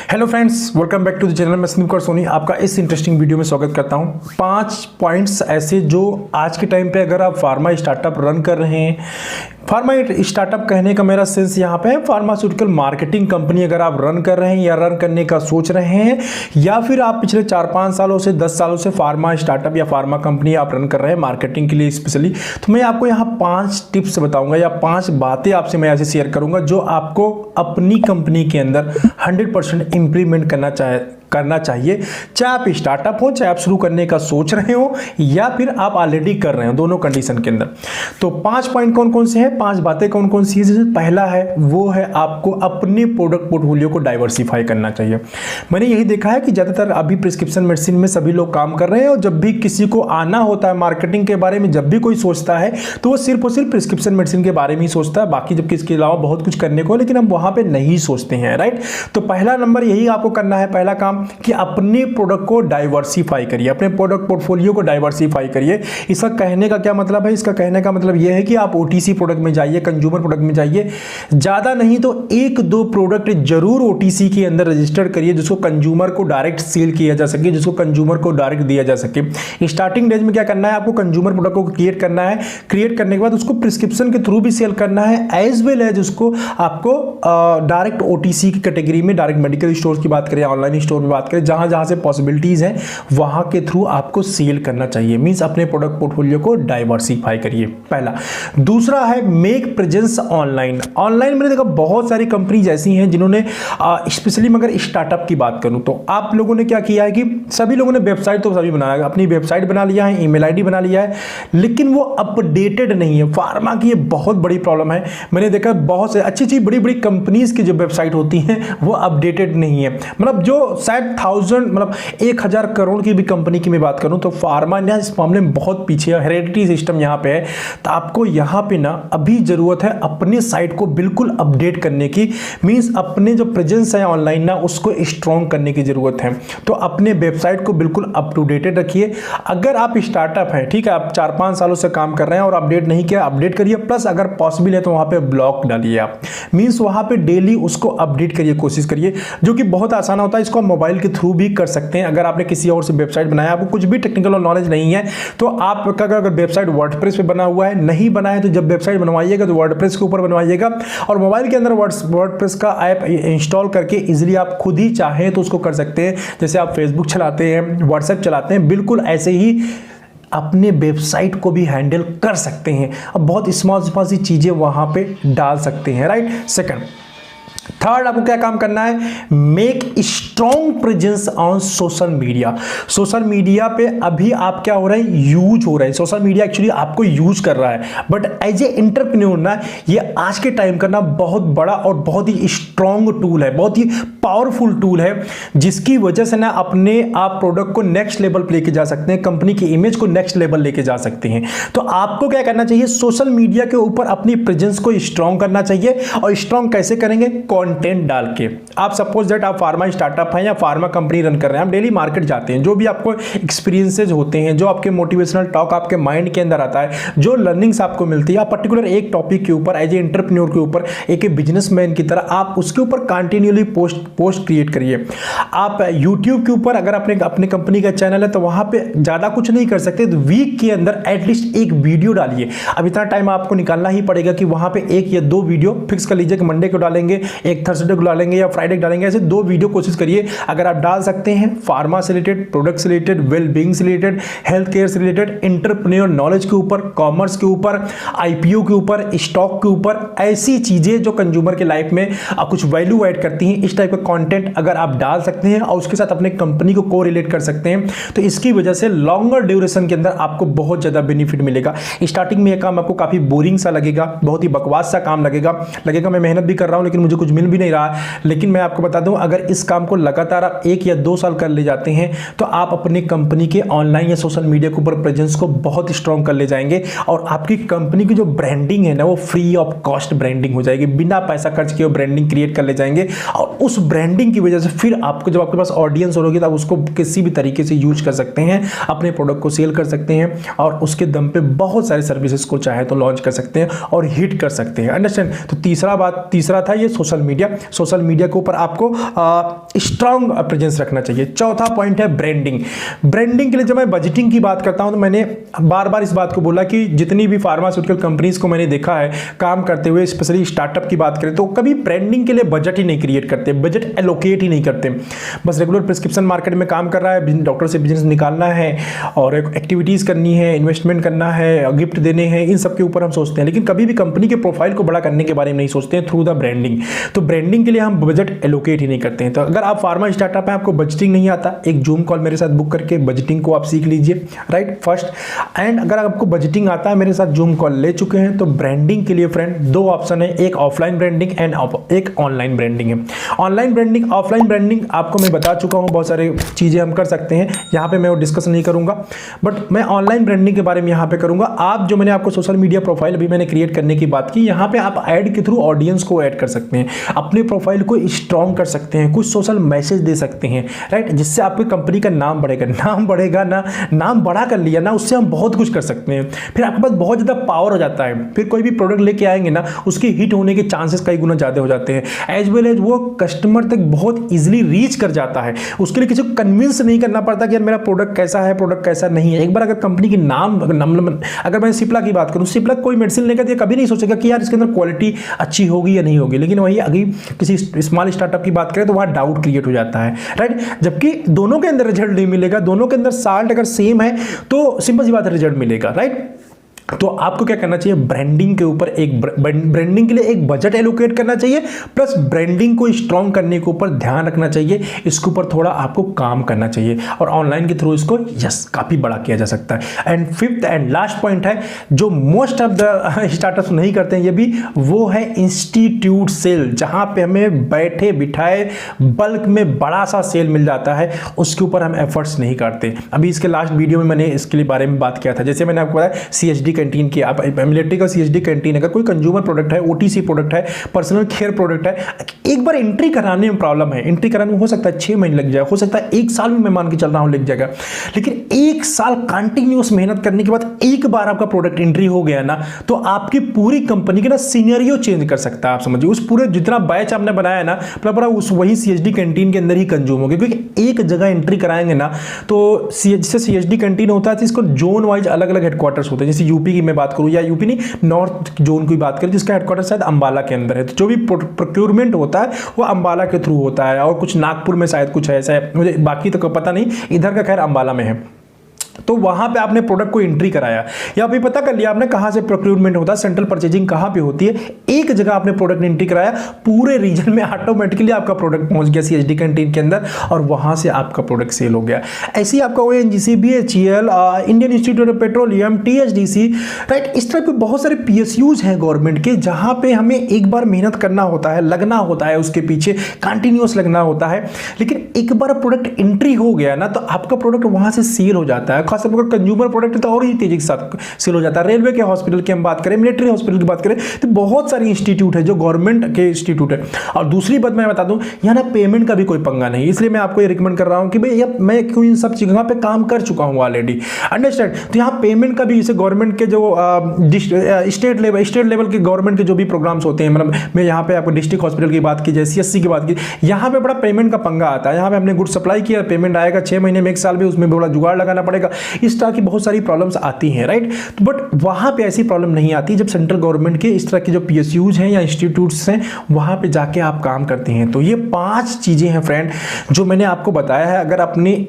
Hello friends, welcome back to the channel. मैं स्नूकर सोनी आपका इस इंटरेस्टिंग वीडियो में स्वागत करता हूं। 5 पॉइंट्स ऐसे जो आज के टाइम पे अगर आप फार्मा स्टार्टअप रन कर रहे हैं, फार्मा स्टार्टअप कहने का मेरा सेंस यहाँ पे है फार्मास्यूटिकल मार्केटिंग कंपनी अगर आप रन कर रहे हैं या रन करने का सोच रहे हैं, या फिर आप पिछले 4-5 सालों से 10 सालों से फार्मा स्टार्टअप या फार्मा कंपनी आप रन कर रहे हैं मार्केटिंग के लिए स्पेशली, तो मैं आपको यहाँ 5 टिप्स बताऊंगा या 5 बातें आपसे मैं ऐसे शेयर करूंगा जो आपको अपनी कंपनी के अंदर 100% इंप्लीमेंट करना चाहिए। चाहे आप स्टार्टअप हो, चाहे आप शुरू करने का सोच रहे हो या फिर आप ऑलरेडी कर रहे हो, दोनों कंडीशन के अंदर। तो 5 पॉइंट कौन कौन से हैं, 5 बातें कौन कौन सी है। पहला है वो है आपको अपने प्रोडक्ट पोर्टफोलियो को डाइवर्सिफाई करना चाहिए। मैंने यही देखा है कि ज़्यादातर अभी प्रिस्क्रिप्शन मेडिसिन में सभी लोग काम कर रहे हैं और जब भी किसी को आना होता है मार्केटिंग के बारे में, जब भी कोई सोचता है तो वो सिर्फ और सिर्फ प्रिस्क्रिप्शन मेडिसिन के बारे में ही सोचता है, बाकी जबकि इसके अलावा बहुत कुछ करने को, लेकिन हम वहाँ पर नहीं सोचते हैं, राइट। तो पहला नंबर यही आपको करना है, पहला काम कि अपने प्रोडक्ट को डाइवर्सिफाई करिए, अपने प्रोडक्ट पोर्टफोलियो को डाइवर्सिफाई करिए। इसका कहने का क्या मतलब है? इसका कहने का मतलब यह है कि आप ओटीसी प्रोडक्ट में जाइए, कंज्यूमर प्रोडक्ट में जाइए, ज्यादा नहीं तो 1-2 प्रोडक्ट जरूर ओटीसी के अंदर रजिस्टर करिए जिसको कंज्यूमर को डायरेक्ट सेल किया जा सके, जिसको कंज्यूमर को डायरेक्ट दिया जा सके। स्टार्टिंग डेज में क्या करना है, आपको कंज्यूमर प्रोडक्ट को क्रिएट करना है, क्रिएट करने के बाद उसको प्रिस्क्रिप्शन के थ्रू भी सेल करना है, एज वेल एज उसको आपको डायरेक्ट ओटीसी की कैटेगरी में, डायरेक्ट मेडिकल स्टोर की बात करें, ऑनलाइन स्टोर में बात करें, जहां से पॉसिबिलिटीज है वहां के थ्रू आपको सेल करना चाहिए। मींस अपने प्रोडक्ट पोर्टफोलियो को डाइवर्सिफाई करिए, पहला। दूसरा है मेक प्रेजेंस ऑनलाइन। ऑनलाइन मैंने देखा बहुत सारी कंपनीज ऐसी हैं जिन्होंने स्पेशली मगर स्टार्टअप की बात करूं तो आप लोगों ने क्या किया है कि सभी लोगों ने वेबसाइट तो सभी बनाया, अपनी वेबसाइट बना लिया है, ईमेल आईडी बना लिया है, लेकिन वो अपडेटेड नहीं है। फार्मा की ये बहुत बड़ी प्रॉब्लम है। मैंने देखा बहुत से अच्छी बड़ी बड़ी कंपनीज की जो वेबसाइट होती हैं वो अपडेटेड नहीं है। मतलब जो शायद 1000 करोड़ की भी कंपनी की मैं बात करूं तो फार्मा ने इस मामले में बहुत पीछे है, हेरिडिटी सिस्टम यहां पे है। तो आपको यहां पे ना अभी जरूरत है अपने साइट को बिल्कुल अपडेट करने की, मींस अपने जो प्रेजेंस है ऑनलाइन ना उसको स्ट्रॉन्ग करने की जरूरत है। तो अपने वेबसाइट को बिल्कुल अप टू डेटेड रखिए। अगर आप स्टार्टअप हैं, ठीक है, आप 4-5 सालों से काम कर रहे हैं और अपडेट नहीं किया, अपडेट करिए। प्लस अगर पॉसिबल है तो वहां पे ब्लॉक डालिए आप, मींस वहां पे डेली उसको अपडेट करिए, कोशिश करिए, जो कि बहुत आसान होता है। इसको मोबाइल के थ्रू भी कर सकते हैं। अगर आपने किसी और से वेबसाइट बनाया, आपको कुछ भी टेक्निकल नॉलेज नहीं है तो आपका अगर वेबसाइट वर्डप्रेस पे बना हुआ है, नहीं बना है तो जब वेबसाइट बनवाइएगा तो वर्डप्रेस के ऊपर बनवाइएगा और मोबाइल के अंदर वर्डप्रेस का ऐप इंस्टॉल करके इजीली आप खुद ही चाहें तो उसको कर सकते हैं। जैसे आप फेसबुक चलाते हैं, व्हाट्सएप चलाते हैं, बिल्कुल ऐसे ही अपने वेबसाइट को भी हैंडल कर सकते हैं। अब बहुत स्मॉल सी चीजें वहां पे डाल सकते हैं, राइट। सेकंड, थर्ड, आपको क्या काम करना है, make strong presence on social media. Social media पे अभी आप क्या हो रहा है, यूज हो रहा है। सोशल मीडिया एक्चुअली आपको यूज कर रहा है, बट एज ए एंटरप्रेन्योर ना ये आज के टाइम का ना बहुत बड़ा और बहुत ही स्ट्रॉन्ग टूल है, बहुत ही पावरफुल टूल है, जिसकी वजह से ना अपने आप प्रोडक्ट को नेक्स्ट लेवल पे लेके जा सकते हैं, कंपनी की इमेज को नेक्स्ट लेवल लेके जा सकते हैं। तो आपको क्या करना चाहिए, सोशल मीडिया के ऊपर अपनी प्रेजेंस को स्ट्रॉन्ग करना चाहिए। और स्ट्रॉन्ग कैसे करेंगे, कंटेंट डाल के। आप सपोज दैट आप फार्मा स्टार्टअप हैं या फार्मा कंपनी रन कर रहे हैं, आप डेली मार्केट जाते हैं, जो भी आपको एक्सपीरियंसेस होते हैं, जो आपके मोटिवेशनल टॉक आपके माइंड के अंदर आता है, जो लर्निंग्स आपको मिलती है, आप पर्टिकुलर एक टॉपिक के ऊपर एज ए एंटरप्रेन्योर के ऊपर, एक बिजनेसमैन की तरह आप उसके ऊपर कंटिन्यूअली पोस्ट क्रिएट करिए। आप यूट्यूब के ऊपर अगर अपने कंपनी का चैनल है तो वहां पे ज्यादा कुछ नहीं कर सकते, तो वीक के अंदर एटलीस्ट एक वीडियो डालिए। अब इतना टाइम आपको निकालना ही पड़ेगा कि वहां पे 1 या 2 वीडियो फिक्स कर लीजिए कि मंडे को डालेंगे, एक थर्सडे को डालेंगे या फ्राइडे को डालेंगे, ऐसे 2 वीडियो कोशिश करिए। अगर आप डाल सकते हैं फार्मा से रिलेटेड, प्रोडक्ट से रिलेटेड, वेल बीइंग से रिलेटेड, हेल्थ केयर से रिलेटेड, एंटरप्रेन्योर नॉलेज के ऊपर, कॉमर्स के ऊपर, आईपीओ के ऊपर, स्टॉक के ऊपर, ऐसी चीजें जो कंज्यूमर के लाइफ में कुछ वैल्यू ऐड करती हैं, इस टाइप का कंटेंट अगर आप डाल सकते हैं और उसके साथ अपने कंपनी को कोरिलेट कर सकते हैं तो इसकी वजह से लॉन्गर ड्यूरेशन के अंदर आपको बहुत ज्यादा बेनिफिट मिलेगा। स्टार्टिंग में यह काम आपको काफी बोरिंग सा लगेगा, बहुत ही बकवास सा काम लगेगा मैं मेहनत भी कर रहा हूं लेकिन मुझे कुछ मिल भी नहीं रहा, लेकिन मैं आपको बता दूं अगर इस काम को लगातार आप 1 या 2 साल कर ले जाते हैं तो आप अपनी कंपनी के ऑनलाइन या सोशल मीडिया के ऊपर प्रेजेंस को बहुत स्ट्रॉन्ग कर ले जाएंगे और आपकी कंपनी की जो ब्रांडिंग है ना वो फ्री ऑफ कॉस्ट ब्रांडिंग हो जाएगी, बिना पैसा खर्च किए ब्रांडिंग क्रिएट कर ले जाएंगे और उस ब्रांडिंग की वजह से फिर आपको जब आपके पास ऑडियंस होगी तो आप उसको किसी भी तरीके से यूज कर सकते हैं, अपने प्रोडक्ट को सेल कर सकते हैं और उसके दम पे बहुत सारे सर्विसेज को चाहे तो लॉन्च कर सकते हैं और हिट कर सकते हैं। अंडरस्टैंड। तो तीसरा था ये सोशल सोशल मीडिया के ऊपर आपको स्ट्रांग प्रेजेंस रखना चाहिए। चौथा पॉइंट है ब्रांडिंग। ब्रांडिंग के लिए जब मैं बजटिंग की बात करता हूं तो मैंने बार बार इस बात को बोला कि जितनी भी फार्मास्यूटिकल कंपनीज को मैंने देखा है काम करते हुए, स्पेशली स्टार्टअप की बात करें तो कभी ब्रांडिंग के लिए बजट ही नहीं क्रिएट करते, बजट एलोकेट ही नहीं करते। बस रेगुलर प्रिस्क्रिप्शन मार्केट में काम कर रहा है, डॉक्टर से बिजनेस निकालना है और एक्टिविटीज करनी है, इन्वेस्टमेंट करना है, गिफ्ट देने हैं, इन सब के ऊपर हम सोचते हैं, लेकिन कभी भी कंपनी के प्रोफाइल को बड़ा करने के बारे में नहीं सोचते हैं थ्रू द ब्रांडिंग। तो ब्रांडिंग के लिए हम बजट एलोकेट ही नहीं करते हैं। तो अगर आप फार्मा स्टार्टअप है, आपको बजटिंग नहीं आता, एक जूम कॉल मेरे साथ बुक करके बजटिंग को आप सीख लीजिए, राइट फर्स्ट। एंड अगर आपको बजटिंग आता है, मेरे साथ जूम कॉल ले चुके हैं, तो ब्रांडिंग के लिए फ्रेंड दो ऑप्शन है, एक ऑफलाइन ब्रांडिंग एंड एक ऑनलाइन ब्रांडिंग है। ऑनलाइन ब्रांडिंग, ऑफलाइन ब्रांडिंग आपको मैं बता चुका हूं, बहुत सारे चीजें हम कर सकते हैं, यहां पे मैं वो डिस्कस नहीं करूंगा, बट मैं ऑनलाइन ब्रांडिंग के बारे में यहां पे करूंगा। आप जो मैंने आपको सोशल मीडिया प्रोफाइल अभी मैंने क्रिएट करने की बात की, यहां पे आप ऐड के थ्रू ऑडियंस को ऐड कर सकते हैं, अपने प्रोफाइल को स्ट्रॉन्ग कर सकते हैं, कुछ सोशल मैसेज दे सकते हैं, राइट, जिससे आपकी कंपनी का नाम बढ़ेगा। नाम बढ़ेगा ना, नाम बढ़ा कर लिया ना, उससे हम बहुत कुछ कर सकते हैं, फिर आपके पास बहुत ज्यादा पावर हो जाता है, फिर कोई भी प्रोडक्ट लेके आएंगे ना, उसकी हिट होने के चांसेस कई गुना ज्यादा हो जाते हैं, एज वेल एज वो कस्टमर तक बहुत इजीली रीच कर जाता है। उसके लिए किसी को कन्विंस नहीं करना पड़ता कि यार मेरा प्रोडक्ट कैसा है, प्रोडक्ट कैसा नहीं है। एक बार अगर कंपनी की नाम अगर मैं सिप्ला की बात करूं, सिप्ला कोई मेडिसिन लेकर दिया, कभी नहीं सोचेगा कि यार इसके अंदर क्वालिटी अच्छी होगी या नहीं होगी, लेकिन वही अभी किसी स्मॉल स्टार्टअप की बात करें तो वहां डाउट क्रिएट हो जाता है, राइट। जबकि दोनों के अंदर रिजल्ट नहीं मिलेगा, दोनों के अंदर साल्ट अगर सेम है तो सिंपल सी बात है, रिजल्ट मिलेगा, राइट। तो आपको क्या करना चाहिए, ब्रांडिंग के ऊपर एक ब्रांडिंग के लिए एक बजट एलोकेट करना चाहिए, प्लस ब्रांडिंग को स्ट्रॉन्ग करने के ऊपर ध्यान रखना चाहिए, इसके ऊपर थोड़ा आपको काम करना चाहिए, और ऑनलाइन के थ्रू इसको काफी बड़ा किया जा सकता है। And fifth and last point है जो मोस्ट ऑफ द स्टार्टअप्स नहीं करते हैं ये भी, वो है इंस्टीट्यूट सेल, जहां पे हमें बैठे बिठाए बल्क में बड़ा सा सेल मिल जाता है, उसके ऊपर हम एफर्ट्स नहीं करते। अभी इसके लास्ट वीडियो में मैंने इसके लिए बारे में बात किया था, जैसे मैंने आपको बताया CHD कैंटीन की, आप मिलिट्री का CHD कैंटीन, अगर कोई कंज्यूमर प्रोडक्ट है, OTC प्रोडक्ट है, पर्सनल केयर प्रोडक्ट है, एक बार एंट्री कराने में प्रॉब्लम है, एंट्री कराने में हो सकता है 6 महीने लग जाए, हो सकता है 1 साल में मैं मान के चल रहा हूं लग जाएगा, लेकिन 1 साल कंटिन्यूअस मेहनत करने के बाद एक बार आपका प्रोडक्ट एंट्री हो गया ना, तो आपकी पूरी कंपनी का ना सिनेरियो चेंज कर सकता है। आप समझिए उस पूरे जितना बैच आपने बनाया ना, पूरा उस वही CHD कैंटीन के अंदर ही कंज्यूम हो गया, क्योंकि एक जगह एंट्री कराएंगे ना, तो जैसे CHD कैंटीन होता है, इसको जोन वाइज अलग अलग हेडक्वार्टर्स होते हैं, जैसे यूपी की मैं बात करूं, या यूपी नहीं, नॉर्थ जोन की बात करें, जिसका हेडक्वार्टर शायद अंबाला के अंदर है, तो जो भी प्रोक्योरमेंट होता है वो अंबाला के थ्रू होता है, और कुछ नागपुर में शायद कुछ ऐसा है, मुझे बाकी तो पता नहीं, इधर का खैर अंबाला में है। तो वहां पे आपने प्रोडक्ट को एंट्री कराया, या अभी पता कर लिया आपने कहां से प्रोक्योरमेंट होता है, सेंट्रल परचेजिंग कहां पे होती है, एक जगह आपने प्रोडक्ट एंट्री कराया, पूरे रीजन में ऑटोमेटिकली आपका प्रोडक्ट पहुंच गया CHD कैंटीन के अंदर, और वहां से आपका प्रोडक्ट सेल हो गया। ऐसे ही आपका ONGC, BHEL, Indian institute of petroleum, THDC, right, इस तरह के बहुत सारे PSUs हैं गवर्नमेंट के, जहां पे हमें एक बार मेहनत करना होता है, लगना होता है, उसके पीछे कंटिन्यूअस लगना होता है, लेकिन एक बार प्रोडक्ट एंट्री हो गया ना, तो आपका प्रोडक्ट वहां से सेल हो जाता है। खासकर अगर कंज्यूमर प्रोडक्ट तो और ही तेजी के साथ सेल हो जाता है। रेलवे के हॉस्पिटल की हम बात करें, मिलिट्री हॉस्पिटल की बात करें, तो बहुत सारे इंस्टीट्यूट है जो गवर्नमेंट के इंस्टीट्यूट है। और दूसरी बात मैं बता दूं, यहाँ ना पेमेंट का भी कोई पंगा नहीं, इसलिए मैं आपको ये रिकमेंड कर रहा हूं कि भाई मैं क्यों इन सब जगह पे काम कर चुका हूं ऑलरेडी, अंडरस्टैंड। तो यहाँ पेमेंट का भी, जैसे गवर्नमेंट के जो स्टेट लेवल के गवर्नमेंट के जो भी प्रोग्राम्स होते हैं, मतलब मैं यहाँ पे आपको डिस्ट्रिक्ट हॉस्पिटल की बात की, CSC की बात की, यहाँ पे बड़ा पेमेंट का पंगा आता है। यहाँ पे हमने गुड सप्लाई किया, पेमेंट आएगा 6 महीने में, 1 साल में, उसमें बड़ा जुगाड़ लगाना पड़ेगा, इस तरह की बहुत सारी प्रॉब्लम्स आती हैं, राइट। बट वहां पे ऐसी प्रॉब्लम नहीं आती जब सेंट्रल गवर्नमेंट के इस तरह के जो PSUs हैं या इंस्टीट्यूट्स हैं, वहां पे जाके आप काम करते हैं। तो ये 5 चीजें हैं फ्रेंड जो मैंने आपको बताया है। अगर अपनी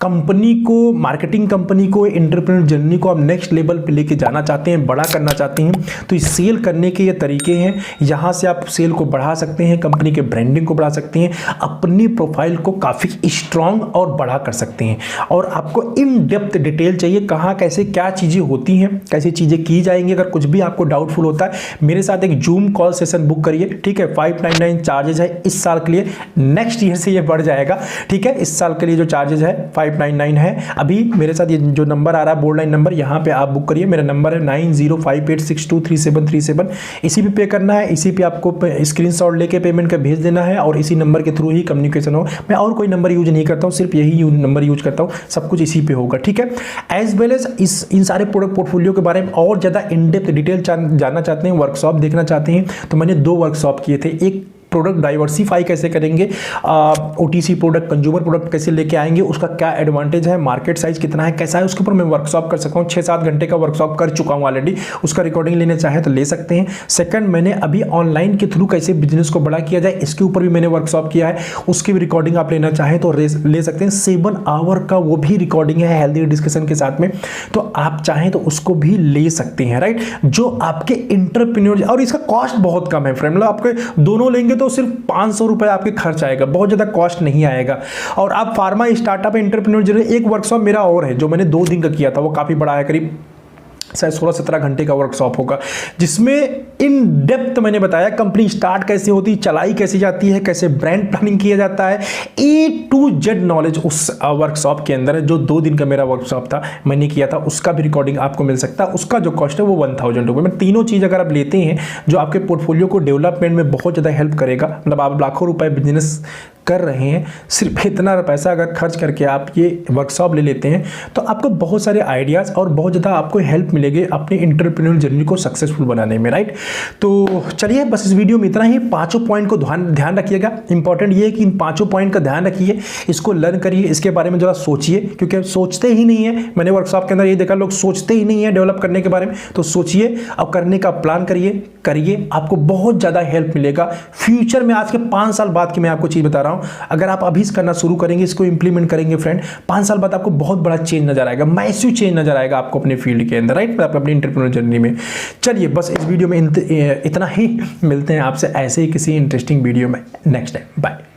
कंपनी को, मार्केटिंग कंपनी को, एंटरप्रेन्योर जर्नी को आप नेक्स्ट लेवल पे लेके जाना चाहते हैं, बड़ा करना चाहते हैं, तो इस सेल करने के ये तरीके हैं। यहाँ से आप सेल को बढ़ा सकते हैं, कंपनी के ब्रांडिंग को बढ़ा सकते हैं, अपनी प्रोफाइल को काफ़ी स्ट्रांग और बड़ा कर सकते हैं। और आपको इन डेप्थ डिटेल चाहिए, कहाँ कैसे क्या चीज़ें होती हैं, कैसी चीज़ें की जाएंगी। अगर कुछ भी आपको डाउटफुल होता है, मेरे साथ एक जूम कॉल सेशन बुक करिए, ठीक है। 599 चार्जेस है इस साल के लिए, नेक्स्ट ईयर से ये बढ़ जाएगा, ठीक है। इस साल के लिए जो चार्जेस है 599 है। अभी मेरे साथ ये जो नंबर आ रहा है, बोर्ड लाइन नंबर, यहाँ पे आप बुक करिए। मेरा नंबर है 9058623737। इसी पे करना है, इसी पे आपको स्क्रीनशॉट लेके पेमेंट का भेज देना है, और इसी नंबर के थ्रू ही कम्युनिकेशन हो। मैं और कोई नंबर यूज नहीं करता हूँ, सिर्फ यही नंबर यूज करता हूँ, सब कुछ इसी पे होगा, ठीक है। एज वेल एज इन सारे प्रोडक्ट पोर्टफोलियो के बारे में और ज़्यादा इन डेप्थ डिटेल जानना चाहते हैं, वर्कशॉप देखना चाहते हैं, तो मैंने 2 वर्कशॉप किए थे। एक प्रोडक्ट डाइवर्सिफाई कैसे करेंगे, OTC प्रोडक्ट, कंज्यूमर प्रोडक्ट कैसे लेके आएंगे, उसका क्या एडवांटेज है, मार्केट साइज कितना है, कैसा है, उसके ऊपर मैं वर्कशॉप कर सकता हूँ। 6-7 घंटे का वर्कशॉप कर चुका हूँ ऑलरेडी, उसका रिकॉर्डिंग लेने चाहे तो ले सकते हैं। सेकंड, मैंने अभी ऑनलाइन के थ्रू कैसे बिजनेस को बड़ा किया जाए, इसके ऊपर भी मैंने वर्कशॉप किया है, उसकी भी रिकॉर्डिंग आप लेना चाहें तो ले सकते हैं। 7 आवर का वो भी रिकॉर्डिंग है हेल्दी डिस्कशन के साथ में, तो आप चाहें तो उसको भी ले सकते हैं, राइट। जो आपके एंटरप्रेन्योर, और इसका कॉस्ट बहुत कम है फ्रेंड, मतलब आपके दोनों लेंगे तो सिर्फ 500 रुपए आपके खर्च आएगा, बहुत ज्यादा कॉस्ट नहीं आएगा। और आप फार्मा स्टार्टअप एंटरप्रेन्योर जर्नी, एक वर्कशॉप मेरा और है जो मैंने 2 दिन का किया था, वो काफी बड़ा है, करीब शायद 16-17 घंटे का वर्कशॉप होगा, जिसमें इन डेप्थ मैंने बताया कंपनी स्टार्ट कैसे होती, चलाई कैसे जाती है, कैसे ब्रांड प्लानिंग किया जाता है, A to Z नॉलेज उस वर्कशॉप के अंदर है। जो 2 दिन का मेरा वर्कशॉप था मैंने किया था, उसका भी रिकॉर्डिंग आपको मिल सकता है। उसका जो कॉस्ट है वो 1000 रुपये में। तीनों चीज़ अगर आप लेते हैं जो आपके पोर्टफोलियो को डेवलपमेंट में बहुत ज़्यादा हेल्प करेगा, मतलब आप लाखों रुपए बिजनेस कर रहे हैं, सिर्फ इतना पैसा अगर खर्च करके आप ये वर्कशॉप ले लेते हैं तो आपको बहुत सारे आइडियाज़ और बहुत ज़्यादा आपको हेल्प मिलेगी अपने एंटरप्रेन्योर जर्नी को सक्सेसफुल बनाने में, राइट। तो चलिए बस इस वीडियो में इतना ही। 5 पॉइंट को ध्यान रखिएगा। इंपॉर्टेंट ये है कि इन 5 पॉइंट का ध्यान रखिए, इसको लर्न करिए, इसके बारे में जरा सोचिए, क्योंकि सोचते ही नहीं है। मैंने वर्कशॉप के अंदर ये देखा, लोग सोचते ही नहीं है डेवलप करने के बारे में। तो सोचिए, अब करने का प्लान करिए, आपको बहुत ज़्यादा हेल्प मिलेगा फ्यूचर में। आज के 5 साल बाद की मैं आपको चीज़ बता रहा हूँ, अगर आप अभी करना शुरू करेंगे, इसको इंप्लीमेंट करेंगे फ्रेंड, 5 साल बाद आपको बहुत बड़ा चेंज नजर आएगा, मैसिव चेंज नजर आएगा आपको अपने फील्ड के अंदर, राइट, अपनी एंटरप्रेन्योर जर्नी में। चलिए बस इस वीडियो में इतना ही, मिलते हैं आपसे ऐसे ही किसी इंटरेस्टिंग वीडियो में नेक्स्ट टाइम। बाय।